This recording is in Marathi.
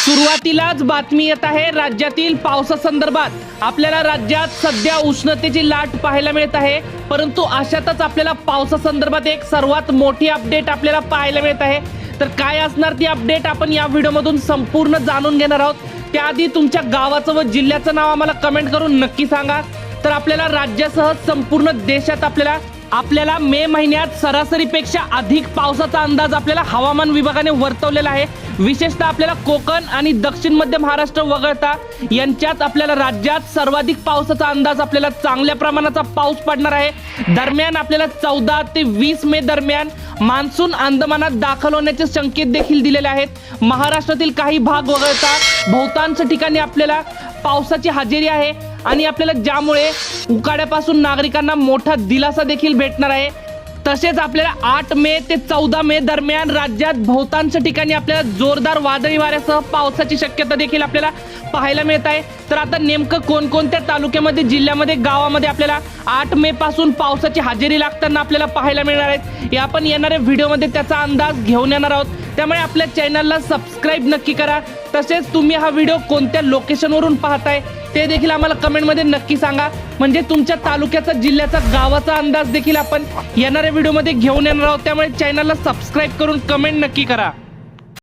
सुरुवातीलाच बातमी येत आहे राज्यातील पावसासंदर्भात। आपल्याला राज्यात सध्या उष्णतेची लाट पाहायला मिळत आहे, परंतु अशातच आपल्याला पावसासंदर्भात एक सर्वात मोठी अपडेट आपल्याला पाहायला मिळत आहे। तर काय असणार ती अपडेट आपण या व्हिडिओमधून संपूर्ण जाणून घेणार आहोत। त्याआधी तुमच्या गावाचं व जिल्ह्याचं नाव आम्हाला कमेंट करून नक्की सांगा। तर आपल्याला राज्यासह संपूर्ण देशात आपल्याला मे महिन्यात सरासरीपेक्षा अधिक पावसाचा अंदाज आपल्याला हवामान विभागाने वर्तवलेला आहे। विशेषतः आपल्याला कोकण आणि दक्षिण मध्य महाराष्ट्र वगळता यांच्यात आपल्याला राज्यात सर्वाधिक पावसाचा अंदाज आपल्याला चांगल्या प्रमाणाचा पाऊस पडणार आहे। दरम्यान आपल्याला 14 ते 20 मे दरम्यान मान्सून अंदमानात दाखल होण्याचे संकेत देखील दिलेले आहेत। महाराष्ट्रातील काही भाग वगळता बहुतांश ठिकाणी आपल्याला पावसाची हजेरी आहे आणि आपल्याला ज्यामुळे उकाड्यापासून नागरिकांना मोठा दिलासा देखील भेटणार आहे। तसेच आपल्याला 8 मे ते 14 मे दरम्यान राज्यात बहुतांश ठिकाणी आपल्याला जोरदार वादळी वाऱ्यासह पावसाची शक्यता देखील आपल्याला पाहायला मिळत आहे। तर आता नेमकं कोणकोणत्या तालुक्यामध्ये, जिल्ह्यामध्ये, गावामध्ये आपल्याला 8 मे पासून पावसाची हजेरी लागताना आपल्याला पाहायला मिळणार आहे, हे आपण येणाऱ्या व्हिडिओमध्ये त्याचा अंदाज घेऊन येणार आहोत। त्यामुळे आपल्या चॅनलला सबस्क्राइब नक्की करा। तसेच तुम्ही हा व्हिडिओ कोणत्या लोकेशनवरून पाहताय ते देखील आम्हाला कमेंटमध्ये नक्की सांगा, म्हणजे तुमच्या तालुक्याचा, जिल्ह्याचा, गावाचा अंदाज देखील आपण येणाऱ्या व्हिडिओमध्ये घेऊन येणार आहोत। त्यामुळे चॅनलला सबस्क्राइब करून कमेंट नक्की करा।